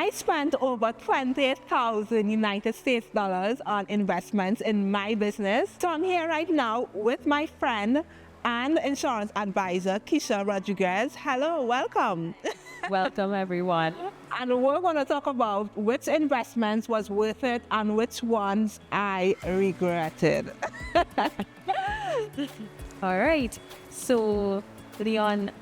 I spent over 20,000 United States dollars on investments in my business. So I'm here right now with my friend and insurance advisor, Keisha Rodriguez. Hello, welcome. Welcome, everyone. And we're going to talk about which investments was worth it and which ones I regretted. All right. So, Leon,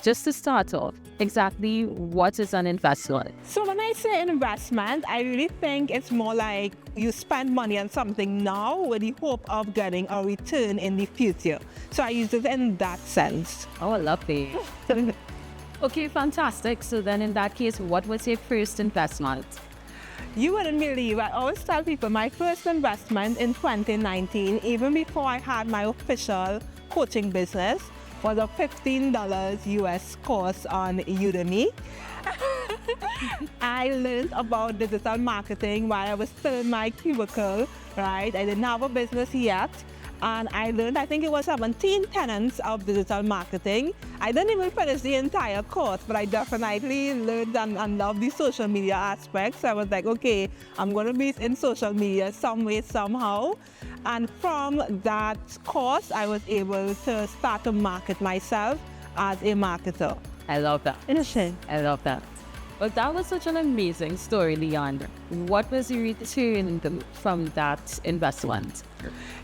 just to start off, exactly what is an investment? So when I say investment, I really think it's more like you spend money on something now with the hope of getting a return in the future. So I use it in that sense. Oh, lovely. Okay, fantastic. So then in that case, what was your first investment? You wouldn't believe, I always tell people my first investment in 2019, even before I had my official coaching business, was a $15 US course on Udemy. I learned about digital marketing while I was still in my cubicle, right? I didn't have a business yet. And I learned, I think it was 17 tenets of digital marketing. I didn't even finish the entire course, but I definitely learned and loved the social media aspects. I was like, okay, I'm going to be in social media some way, somehow. And from that course, I was able to start to market myself as a marketer. I love that. Innocent. I love that. Well, that was such an amazing story, Leon. What was your return from that investment?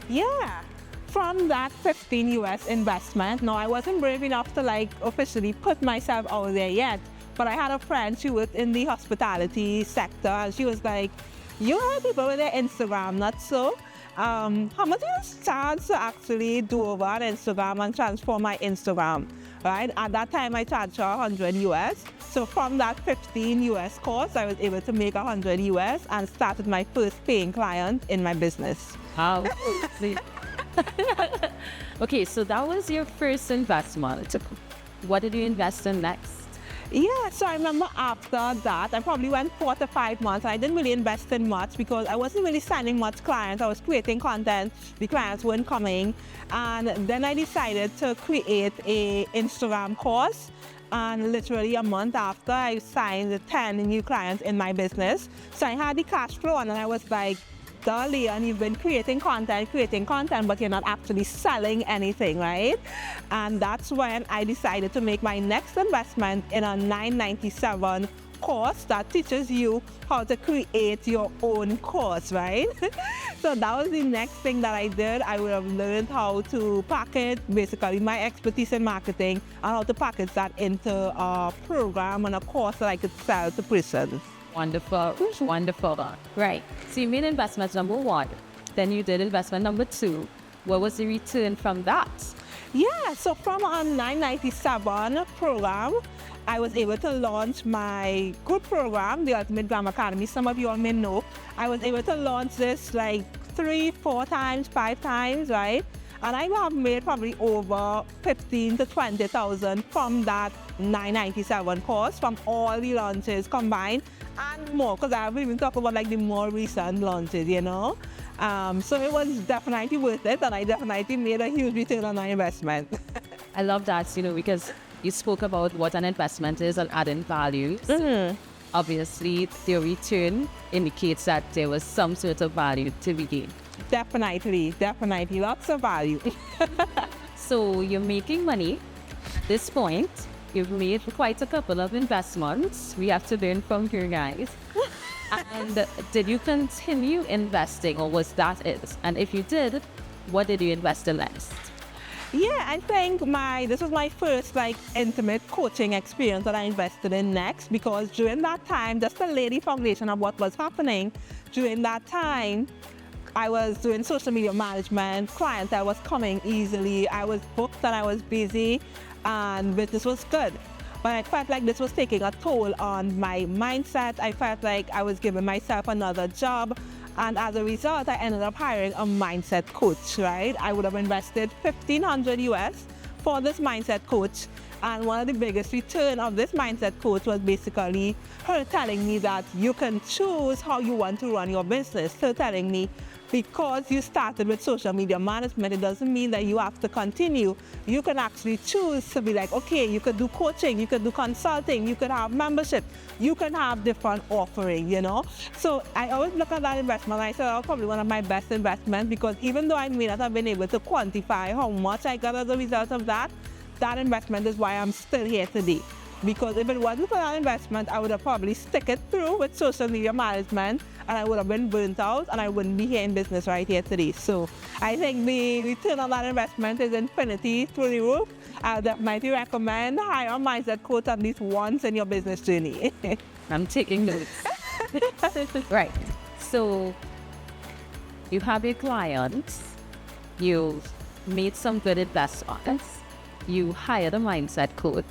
Yeah, from that 15 US investment, no, I wasn't brave enough to officially put myself out there yet, but I had a friend, she worked in the hospitality sector, and she was like, you have people with their Instagram, not so? How much is it charge to actually do over on Instagram and transform my Instagram, right? At that time, I charged her 100 US. So from that 15 US course, I was able to make 100 US and started my first paying client in my business. How? Okay, so that was your first investment. What did you invest in next? Yeah, so I remember after that, I probably went 4 to 5 months. I didn't really invest in much because I wasn't really signing much clients. I was creating content, the clients weren't coming. And then I decided to create a Instagram course. And literally a month after, I signed 10 new clients in my business. So I had the cash flow, and then I was like, duh, Leon, you've been creating content, but you're not actually selling anything, right? And that's when I decided to make my next investment in a $997 course that teaches you how to create your own course, right? So that was the next thing that I did. I would have learned how to package, basically my expertise in marketing, and how to package that into a program and a course that I could sell to persons. Wonderful, wonderful. Right. So you made investment number 1. Then you did investment number 2. What was the return from that? Yeah, so from a $997 program, I was able to launch my good program, the Ultimate Glam Academy. Some of you all may know. I was able to launch this 3, 4 times, 5 times, right? And I have made probably over 15 to 20,000 from that $997 course, from all the launches combined and more, because I haven't even talked about the more recent launches, you know. So it was definitely worth it, and I definitely made a huge return on my investment. I love that, because you spoke about what an investment is and adding value. Mm-hmm. Obviously, the return indicates that there was some sort of value to be gained. Definitely, lots of value. So you're making money. At this point, you've made quite a couple of investments. We have to learn from you guys. And did you continue investing, or was that it? And if you did, what did you invest in next? Yeah, I think this was my first intimate coaching experience that I invested in next, because during that time, just to lay the foundation of what was happening, during that time, I was doing social media management, clientele was coming easily, I was booked and I was busy, and business was good. But I felt like this was taking a toll on my mindset. I felt like I was giving myself another job. And as a result, I ended up hiring a mindset coach, right? I would have invested $1,500 US for this mindset coach. And one of the biggest return of this mindset coach was basically her telling me that you can choose how you want to run your business. Her telling me, because you started with social media management, it doesn't mean that you have to continue. You can actually choose to be like, okay, you could do coaching, you could do consulting, you could have membership, you can have different offering, you know. So I always look at that investment. I said, oh, probably one of my best investments, because even though I may not have been able to quantify how much I got as a result of that, that investment is why I'm still here today. Because if it wasn't for that investment, I would have probably stick it through with social media management, and I would have been burnt out, and I wouldn't be here in business right here today. So I think the return on that investment is infinity through the roof. I definitely recommend hire a mindset coach at least once in your business journey. I'm taking notes. Right. So you have your clients, you made some good investments, you hired a mindset coach.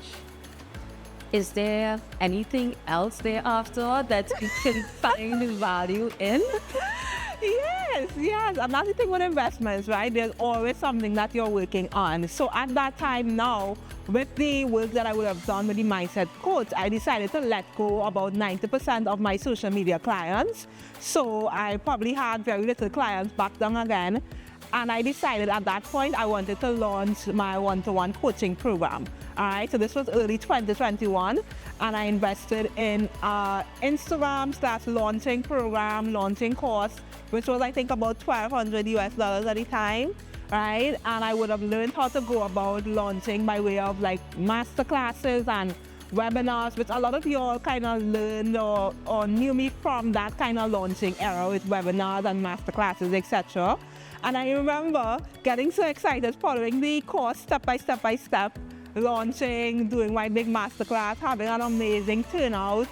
Is there anything else thereafter that you can find value in? Yes. Another thing with investments, right? There's always something that you're working on. So at that time now, with the work that I would have done with the mindset coach, I decided to let go about 90% of my social media clients. So I probably had very little clients back then again. And I decided at that point I wanted to launch my one-to-one coaching program. All right, so this was early 2021, and I invested in Instagram/launching program, launching course, which was I think about $1,200 at the time, right? And I would have learned how to go about launching by way of like master classes and webinars, which a lot of you all kind of learned or knew me from that kind of launching era with webinars and master classes, etc. And I remember getting so excited following the course step by step, launching, doing my big masterclass, having an amazing turnout,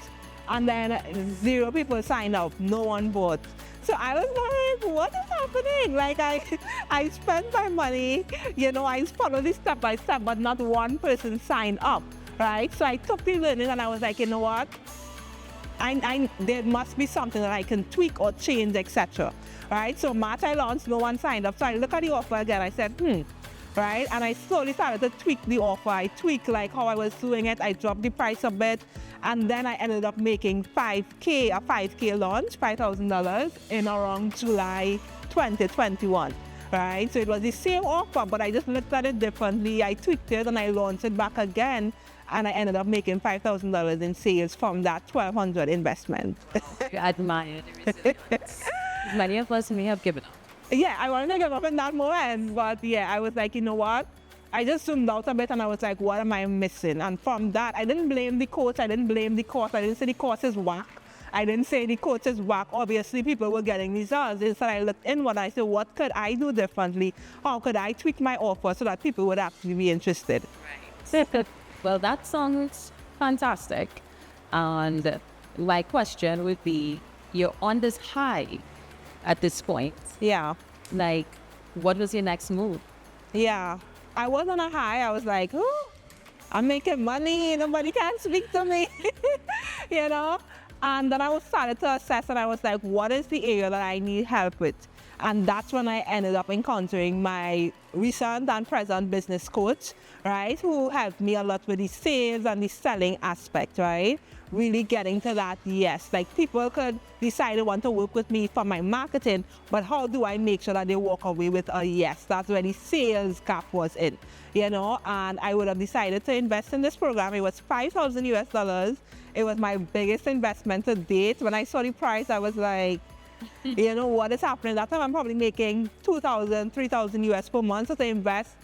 and then 0 people signed up, no one bought. So I was like, what is happening? Like I spent my money, you know, I followed this step by step, but not one person signed up, right? So I took the learning and I was like, you know what? There must be something that I can tweak or change, etc. Right? So March I launched, no one signed up. So I look at the offer again, I said, right? And I slowly started to tweak the offer. I tweaked like how I was doing it. I dropped the price a bit. And then I ended up making a 5K launch, $5,000 in around July 2021. Right? So it was the same offer, but I just looked at it differently. I tweaked it and I launched it back again. And I ended up making $5,000 in sales from that $1,200 investment. I admire the resilience. Many of us may have given up. Yeah, I wanted to give up in that moment, but yeah, I was like, you know what? I just zoomed out a bit and I was like, what am I missing? And from that, I didn't blame the coach, I didn't blame the course, I didn't say the course is whack. I didn't say the coach is whack. Obviously, people were getting results. Instead, I looked inward. I said, what could I do differently? How could I tweak my offer so that people would actually be interested? Right. Well, that sounds fantastic. And my question would be, you're on this high at this point. Yeah. Like, what was your next move? Yeah. I was on a high. I was like, oh, I'm making money. Nobody can speak to me. You know? And then I started to assess and I was like, what is the area that I need help with? And that's when I ended up encountering my recent and present business coach, right, who helped me a lot with the sales and the selling aspect, right? Really getting to that, yes. Like people could decide they want to work with me for my marketing, but how do I make sure that they walk away with a yes? That's where the sales gap was in, you know? And I would have decided to invest in this program. It was $5,000. It was my biggest investment to date. When I saw the price, I was like, you know what is happening? That time I'm probably making $2,000, $3,000 per month. So to invest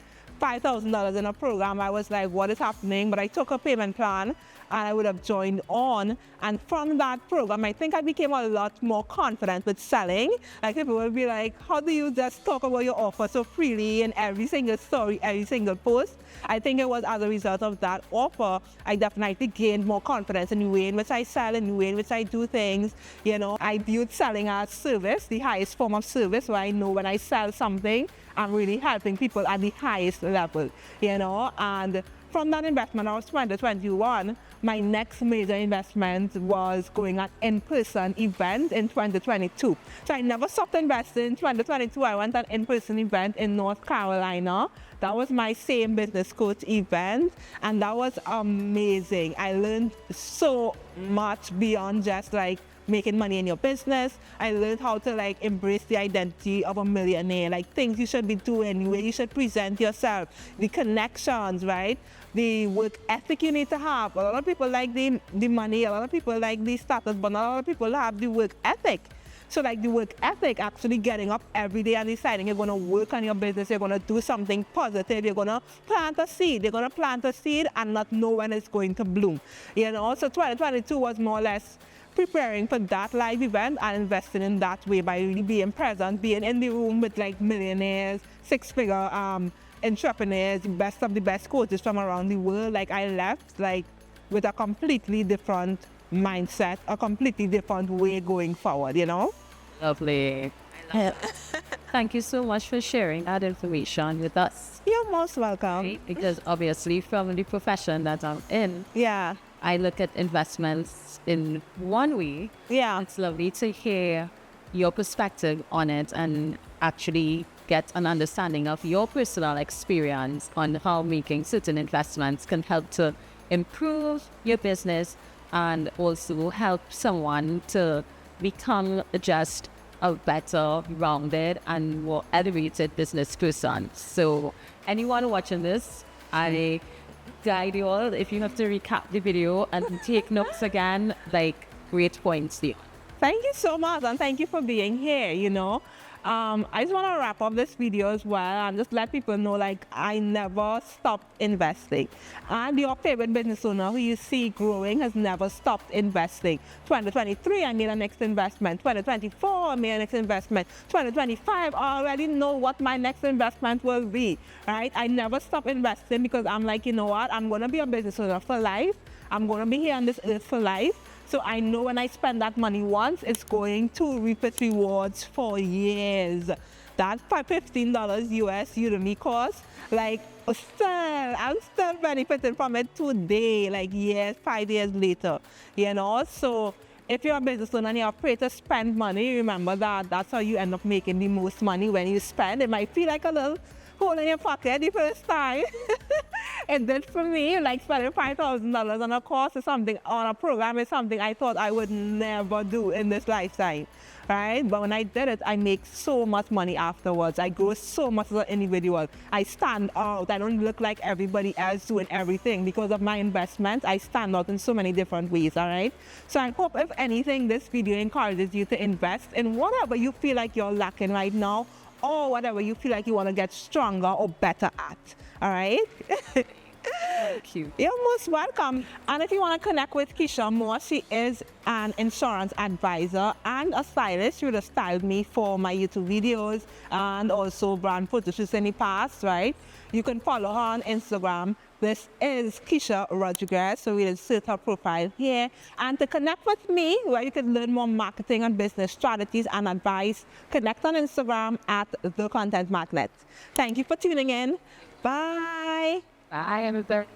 $5,000 in a program, I was like, what is happening? But I took a payment plan and I would have joined on. And from that program, I think I became a lot more confident with selling. Like people would be like, how do you just talk about your offer so freely in every single story, every single post? I think it was as a result of that offer, I definitely gained more confidence in the way in which I sell, in the way in which I do things. You know, I viewed selling as service, the highest form of service, where I know when I sell something, I'm really helping people at the highest level, you know. And from that investment, I was 2021, my next major investment was going at in-person event in 2022. So I never stopped investing. In 2022, I went at an in-person event in North Carolina That was my same business coach event, and that was amazing. I learned so much beyond just like making money in your business. I learned how to like embrace the identity of a millionaire, like things you should be doing, where you should present yourself, the connections, right? The work ethic you need to have. A lot of people like the money, a lot of people like the status, but not a lot of people have the work ethic. So like the work ethic, actually getting up every day and deciding you're going to work on your business, you're going to do something positive, you're going to plant a seed. You're going to plant a seed and not know when it's going to bloom. You know, so 2022 was more or less preparing for that live event and investing in that way by really being present, being in the room with like millionaires, six-figure entrepreneurs, the best of the best coaches from around the world. Like I left like with a completely different mindset, a completely different way going forward, you know? Lovely. I love that. Thank you so much for sharing that information with us. You're most welcome. Right? Because obviously from the profession that I'm in, Yeah. I look at investments in one way. Yeah. It's lovely to hear your perspective on it and actually get an understanding of your personal experience on how making certain investments can help to improve your business and also help someone to become just a better, rounded, and more elevated business person. So anyone watching this, I guide you all, if you have to recap the video and take notes again, like great points there. Thank you so much, and thank you for being here, you know. I just want to wrap up this video as well and just let people know, like, I never stopped investing. And your favorite business owner who you see growing has never stopped investing. 2023, I made a next investment. 2024, I made a next investment. 2025, I already know what my next investment will be, right? I never stop investing because I'm like, you know what? I'm going to be a business owner for life. I'm going to be here on this earth for life. So I know when I spend that money once, it's going to reap its rewards for years. That $15 US Udemy course, like I'm still benefiting from it today, like 5 years later, you know. So if you're a business owner and you're afraid to spend money, remember that that's how you end up making the most money. When you spend, it might feel like a little hole in your pocket the first time. And then for me, like spending $5,000 on a course or something, on a program is something I thought I would never do in this lifetime, right? But when I did it, I make so much money afterwards. I grow so much as an individual. I stand out. I don't look like everybody else doing everything. Because of my investments, I stand out in so many different ways, all right? So I hope, if anything, this video encourages you to invest in whatever you feel like you're lacking right now, or whatever you feel like you want to get stronger or better at. All right? Thank you. You're most welcome. And if you want to connect with Keisha more, she is an insurance advisor and a stylist. She would have styled me for my YouTube videos and also brand photo shoots in the past, right? You can follow her on Instagram. This is Keisha Rodriguez, so we'll insert her profile here. And to connect with me, where you can learn more marketing and business strategies and advice, connect on Instagram at The Content Magnet. Thank you for tuning in. Bye. Bye, everybody.